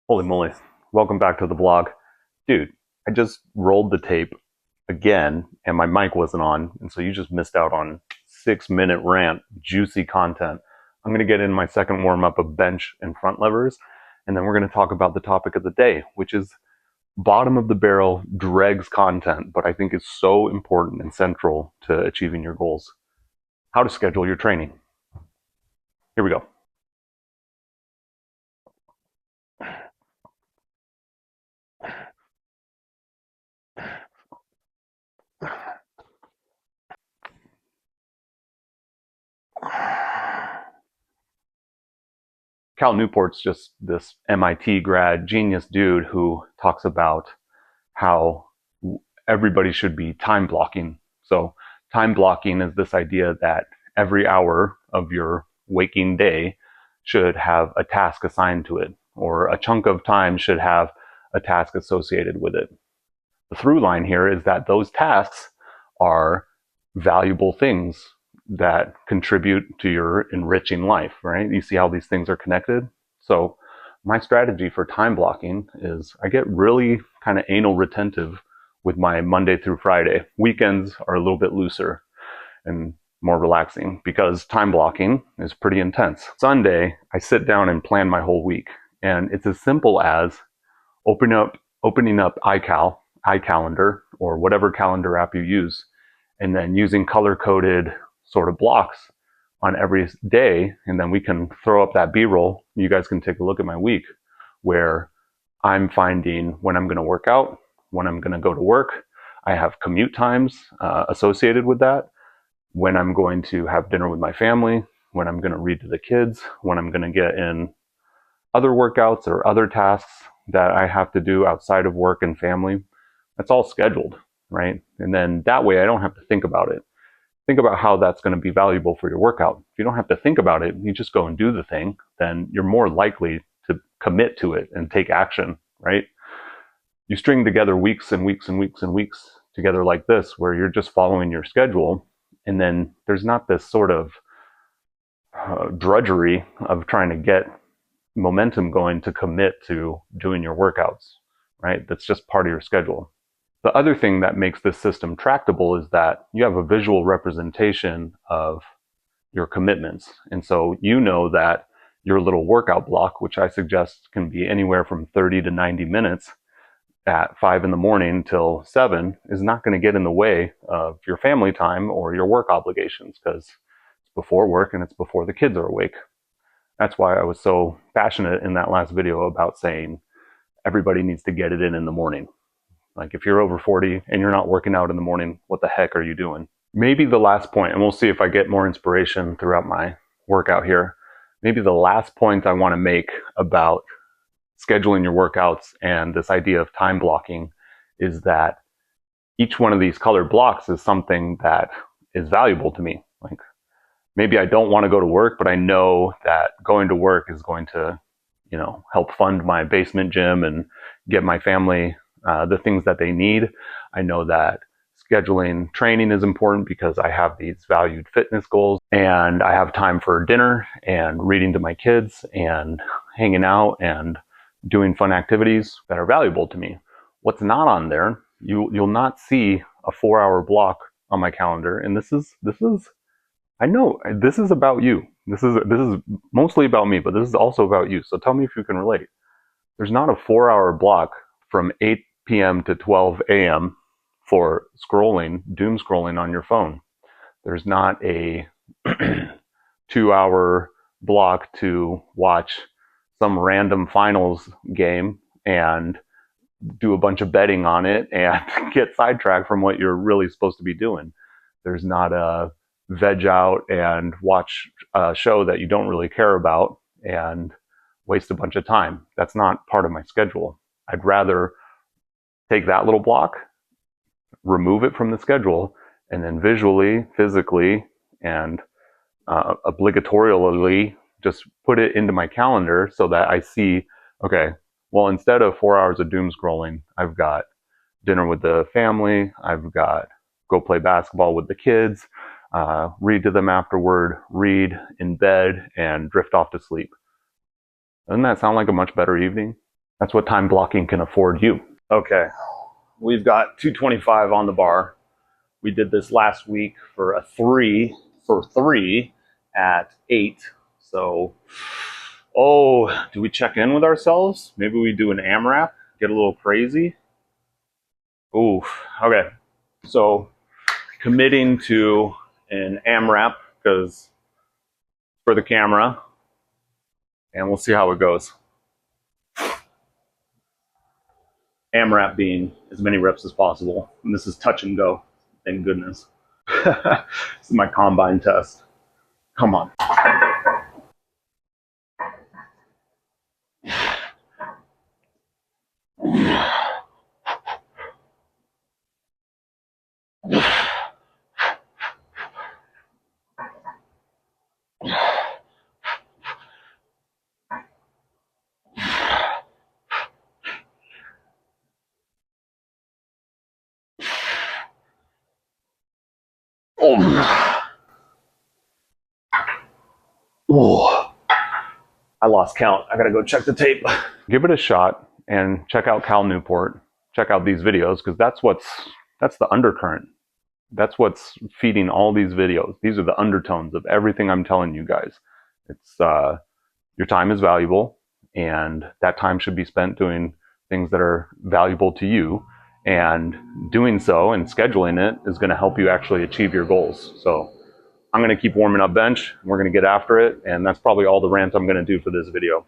Holy moly. Welcome back to the vlog. Dude, I just rolled the tape again and my mic wasn't on. And so you just missed out on 6 minute rant, juicy content. I'm going to get in my second warm up of bench and front levers. And then we're going to talk about the topic of the day, which is bottom of the barrel dregs content, but I think is so important and central to achieving your goals. How to schedule your training. Here we go. Cal Newport's just this MIT grad genius dude who talks about how everybody should be time blocking. So time blocking is this idea that every hour of your waking day should have a task assigned to it, or a chunk of time should have a task associated with it. The through line here is that those tasks are valuable things that contribute to your enriching life, right? You see how these things are connected? So my strategy for time blocking is I get really kind of anal retentive with my Monday through Friday. Weekends are a little bit looser and more relaxing because time blocking is pretty intense. Sunday, I sit down and plan my whole week. And it's as simple as opening up iCalendar, or whatever calendar app you use, and then using color-coded sort of blocks on every day, and then we can throw up that B-roll. You guys can take a look at my week where I'm finding when I'm going to work out, when I'm going to go to work. I have commute times associated with that, when I'm going to have dinner with my family, when I'm going to read to the kids, when I'm going to get in other workouts or other tasks that I have to do outside of work and family. That's all scheduled, right? And then that way I don't have to think about it. Think about how that's going to be valuable for your workout. If you don't have to think about it, you just go and do the thing, then you're more likely to commit to it and take action, right? You string together weeks and weeks and weeks and weeks together like this, where you're just following your schedule, and then there's not this sort of drudgery of trying to get momentum going to commit to doing your workouts, right? That's just part of your schedule. The other thing that makes this system tractable is that you have a visual representation of your commitments. And so you know that your little workout block, which I suggest can be anywhere from 30 to 90 minutes at 5 in the morning till 7, is not going to get in the way of your family time or your work obligations, because it's before work and it's before the kids are awake. That's why I was so passionate in that last video about saying everybody needs to get it in the morning. Like if you're over 40 and you're not working out in the morning, what the heck are you doing? Maybe the last point, and we'll see if I get more inspiration throughout my workout here. Maybe the last point I want to make about scheduling your workouts and this idea of time blocking is that each one of these colored blocks is something that is valuable to me. Like maybe I don't want to go to work, but I know that going to work is going to, help fund my basement gym and get my family the things that they need. I know that scheduling training is important because I have these valued fitness goals, and I have time for dinner and reading to my kids and hanging out and doing fun activities that are valuable to me. What's not on there, you'll not see a 4-hour block on my calendar. And this is I know this is about you. This is mostly about me, but this is also about you. So tell me if you can relate. There's not a 4-hour block from 8 p.m. to 12 a.m. for scrolling, doom scrolling on your phone. There's not a 2-hour block to watch some random finals game and do a bunch of betting on it and get sidetracked from what you're really supposed to be doing. There's not a veg out and watch a show that you don't really care about and waste a bunch of time. That's not part of my schedule. I'd rather take that little block, remove it from the schedule, and then visually, physically, and obligatorily just put it into my calendar so that I see, okay, well, instead of 4 hours of doom scrolling, I've got dinner with the family, I've got go play basketball with the kids, read to them afterward, read in bed, and drift off to sleep. Doesn't that sound like a much better evening? That's what time blocking can afford you. Okay, we've got 225 on the bar. We did this last week for a 3 at 8. So, oh, do we check in with ourselves? Maybe we do an AMRAP, get a little crazy. Ooh, okay. So, committing to an AMRAP because for the camera, and we'll see how it goes. AMRAP being as many reps as possible. And this is touch and go. Thank goodness. This is my combine test. Come on. Oh. Oh. I lost count. I gotta go check the tape. Give it a shot and check out Cal Newport. Check out these videos because that's the undercurrent. That's what's feeding all these videos. These are the undertones of everything I'm telling you guys. It's your time is valuable, and that time should be spent doing things that are valuable to you. And doing so and scheduling it is going to help you actually achieve your goals. So I'm going to keep warming up bench. We're going to get after it. And that's probably all the rant I'm going to do for this video.